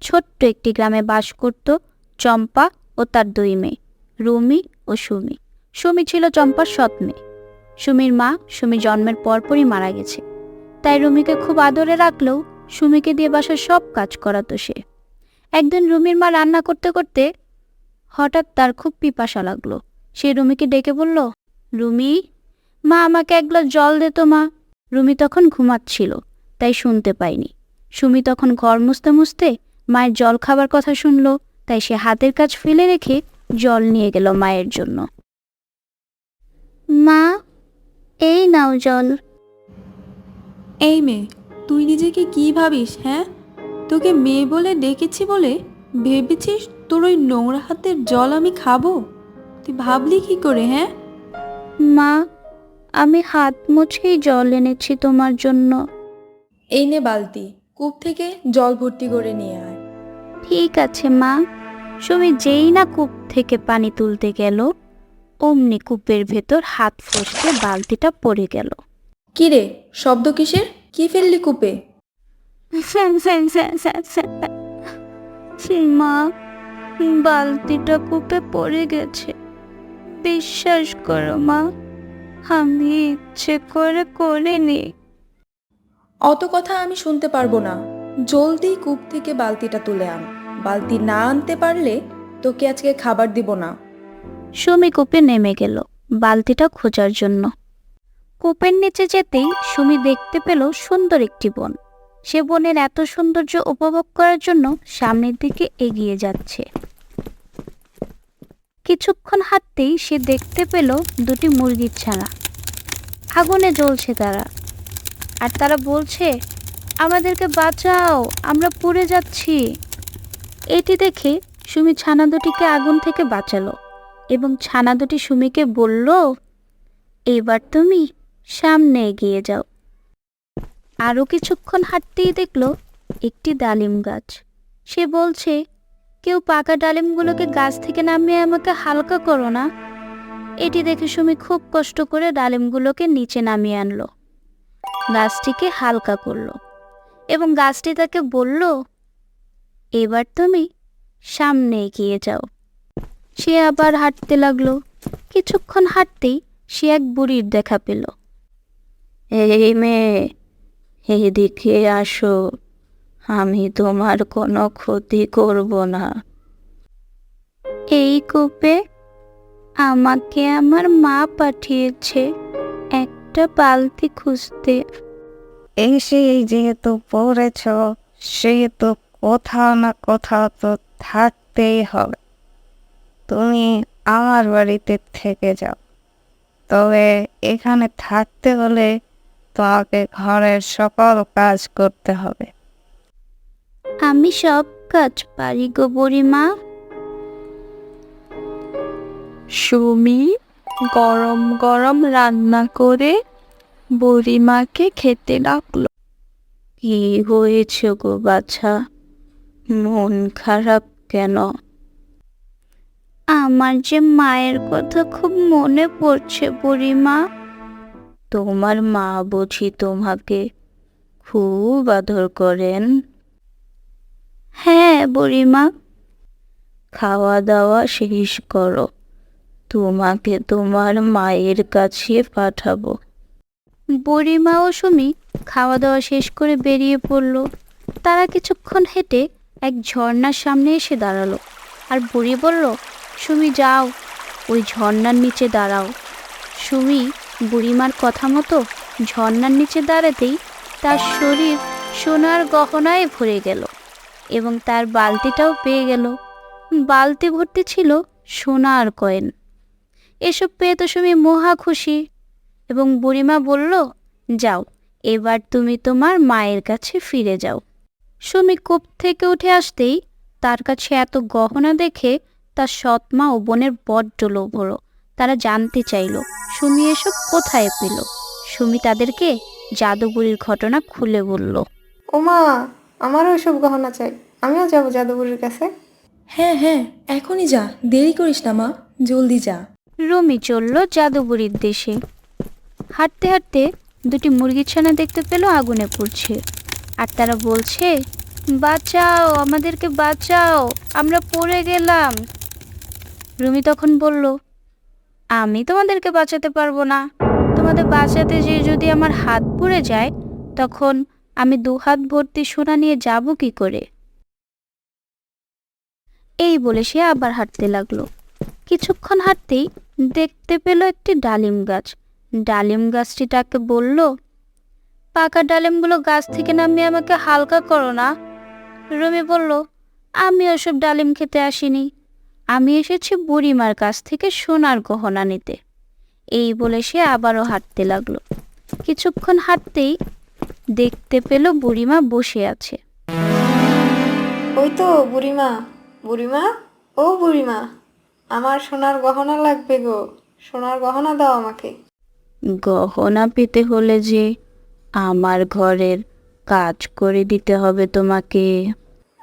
ছোট্ট একটি গ্রামে বাস করত চম্পা ও তার দুই মেয়ে, রুমি ও সুমি। সুমি ছিল চম্পার সৎ মেয়ে। সুমির মা সুমি জন্মের পরপরই মারা গেছে, তাই রুমিকে খুব আদরে রাখলেও সুমিকে দিয়ে বাসার সব কাজ করাতো সে। একদিন রুমির মা রান্না করতে করতে হঠাৎ তার খুব পিপাসা লাগলো। সে রুমিকে ডেকে বলল, রুমি, মা আমাকে এক গ্লাস জল দে তো মা। রুমি তখন ঘুমাচ্ছিল, তাই শুনতে পায়নি। সুমি তখন ঘর মুছতে মুছতে মায়ের জল খাবার কথা শুনল, তাই সে হাতের কাজ ফেলে রেখে জল নিয়ে গেল মায়ের জন্য। মা, এই নাও জল। এই মেয়ে, তুই নিজেকে কি ভাবিস? হ্যাঁ, তোকে মেয়ে বলে ডেকেছি বলে ভেবেছিস তোর ওই নোংরা হাতের জল আমি খাবো? তুই ভাবলি কি করে? হ্যাঁ, মা, আমি হাত মুছেই জল এনেছি তোমার জন্য। এই নে বালতি, কূপ থেকে জল ভর্তি করে নিয়ে আয়। ঠিক আছে মা। সুমি যেই না কূপ থেকে পানি তুলতে গেল, অমনি কূপের ভেতর হাত ফসকে বালতিটা পড়ে গেল। কি রে, শব্দ কিসের? কি ফেললি কূপে? মা, বালতিটা কূপে পড়ে গেছে। বিশ্বাস করো মা, আমি ইচ্ছে করে করিনি। অত কথা আমি শুনতে পারবো না। জলদি কূপ থেকে বালতিটা তুলে আন। বালতি না আনতে পারলে তোকে আজকে খাবার দিব না। সুমি কূপে নেমে গেল বালতিটা খোঁজার জন্য। কূপের নিচে যেতেই সুমি দেখতে পেল সুন্দর একটি বন। সে বনের এত সৌন্দর্য উপভোগ করার জন্য সামনের দিকে এগিয়ে যাচ্ছে। কিছুক্ষণ হাঁটতেই সে দেখতে পেল দুটি মুরগির ছানা। আগুনে জ্বলছে তারা, আর তারা বলছে, আমাদেরকে বাঁচাও, আমরা পুড়ে যাচ্ছি। এটি দেখে সুমি ছানা দুটিকে আগুন থেকে বাঁচালো এবং ছানা দুটি সুমিকে বলল, এবার তুমি সামনে এগিয়ে যাও। আরও কিছুক্ষণ হাঁটতেই দেখলো একটি ডালিম গাছ। সে বলছে, কেউ পাকা ডালিমগুলোকে গাছ থেকে নামিয়ে আমাকে হালকা করো না। এটি দেখে সুমি খুব কষ্ট করে ডালিমগুলোকে নিচে নামিয়ে আনলো, গাছটিকে হালকা করলো এবং গাছটি তাকে বলল, এবার তুমি সামনে এগিয়ে যাও। সে আবার হাঁটতে লাগলো। কিছুক্ষণ হাঁটতেই সে এক বুড়ির দেখা পেল। এই মেয়ে, এদিকে আসো, আমি তোমার কোনো ক্ষতি করব না। এই কূপে আমাকে আমার মা পাঠিয়েছে একটা বালতি খুঁজতে। এসে যেহেতু পড়েছ, সেহেতু কোথাও না কোথাও তো থাকতেই হবে। তুমি আমার বাড়িতে থেকে যাও, তবে এখানে থাকতে হলে তোমাকে ঘরের সকল কাজ করতে হবে। আমি সব কাজ পারি গো বুড়িমা। সুমি গরম গরম রান্না করে বুড়িমাকে খেতে লাগলো। কি হয়েছে গো বাছা, মন খারাপ কেন? আমার যে মায়ের কথা খুব মনে পড়ছে বুড়িমা। তোমার মা বুঝি তোমাকে খুব আদর করেন? হ্যাঁ বুড়িমা। খাওয়া দাওয়া শেষ করো, তোমাকে তোমার মায়ের কাছে পাঠাবো। বুড়িমা ও সুমি খাওয়া দাওয়া শেষ করে বেরিয়ে পড়ল। তারা কিছুক্ষণ হেঁটে এক ঝর্ণার সামনে এসে দাঁড়ালো, আর বুড়ি বলল, সুমি যাও, ওই ঝর্ণার নিচে দাঁড়াও। সুমি বুড়িমার কথা মতো ঝর্ণার নিচে দাঁড়াতেই তার শরীর সোনার গহনায় ভরে গেল এবং তার বালতিটাও পেয়ে গেল। বালতি ভর্তি ছিল সোনা আর কয়েন। এসব পেয়ে তো সুমি মহা খুশি এবং বুড়িমা বলল, যাও, এবার তুমি তোমার মায়ের কাছে ফিরে যাও। সুমি কূপ থেকে উঠে আসতেই তার কাছে এত গহনা দেখে তার সৎ মা ও বোনের বড্ড লোভ হলো। তারা জানতে চাইল সুমি এসব কোথায় পেল। সুমি তাদেরকে জাদুবুড়ির ঘটনা খুলে বলল। ওমা, আমারও ওইসব গহনা চাই, আমিও যাবো জাদুঘরের কাছে। হ্যাঁ হ্যাঁ, এখনই যা, দেরি করিস না মা, জলদি যা। রুমি চলল জাদুবুড়ির দেশে। হাঁটতে হাঁটতে দুটি মুরগির ছানা দেখতে পেল আগুনে পুড়ছে, আর তারা বলছে, বাচ্চা বাঁচাও, আমাদেরকে বাঁচাও, আমরা পড়ে গেলাম। রুমি তখন বলল, আমি তোমাদেরকে বাঁচাতে পারবো না। তোমাদের বাঁচাতে যেয়ে যদি আমার হাত পুড়ে যায়, তখন আমি 2 হাত ভর্তি সোনা নিয়ে যাব কি করে? এই বলে সে আবার হাঁটতে লাগলো। কিছুক্ষণ হাঁটতেই দেখতে পেল একটি ডালিম গাছ। ডালিম গাছটি তাকে বলল, পাকা ডালিমগুলো গাছ থেকে নামিয়ে আমাকে হালকা করো না। রুমি বলল, আমি ওসব ডালিম খেতে আসিনি, আমি এসেছি বুড়িমার কাছ থেকে সোনার গহনা নিতে। এই বলে সে আবারও হাঁটতে লাগলো। কিছুক্ষণ হাঁটতেই দেখতে পেল বুড়িমা বসে আছে। ওই তো বুড়িমা, বুড়িমা, ও বুড়িমা, আমার সোনার গহনা লাগবে গো, সোনার গহনা দাও আমাকে। গহনা পেতে হলে যে আমার ঘরের কাজ করে দিতে হবে তোমাকে।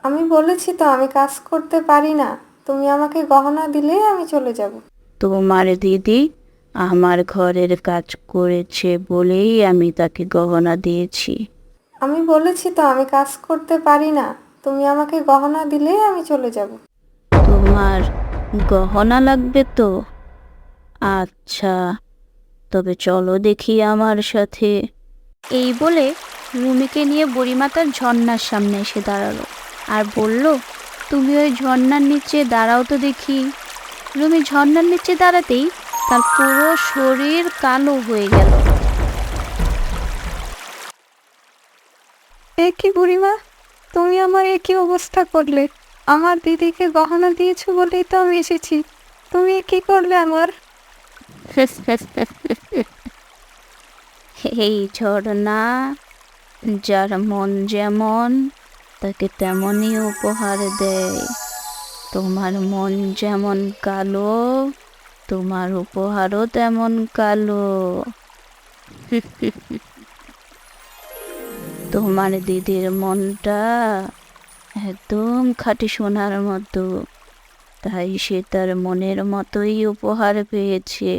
আমি বলেছি তো আমি কাজ করতে পারি না, তুমি আমাকে গহনা দিলেই আমি চলে যাব। তোমার দিদি আমার ঘরের কাজ করেছে বলেই আমি তাকে গহনা দিয়েছি। আমি বলেছি তো আমি কাজ করতে পারি না, তুমি আমাকে গহনা দিলেই আমি চলে যাব। তোমার গহনা লাগবে তো? আচ্ছা, তবে চলো দেখি আমার সাথে। এই বলে রুমিকে নিয়ে বুড়িমা তার ঝর্ণার সামনে এসে দাঁড়ালো আর বলল, তুমি ওই ঝর্ণার নিচে দাঁড়াও তো দেখি। রুমি ঝর্ণার নিচে দাঁড়াতেই তার পুরো শরীর কালো হয়ে গেল। এ কি বুড়িমা, তুমি আমার এ কি অবস্থা করলে? আমার দিদিকে গহনা দিয়েছো বলেই তো আমি এসেছি, তুমি এ কি করলে আমার? এই ঝর্ণা, যার মন যেমন তাকে তেমনই উপহার দেয়। তোমার মন যেমন কালো, তোমার উপহারও তেমন কালো। তোমার দিদির মনটা একদম খাঁটি সোনার মতো, তাই সে তার মনের মতোই উপহার পেয়েছে।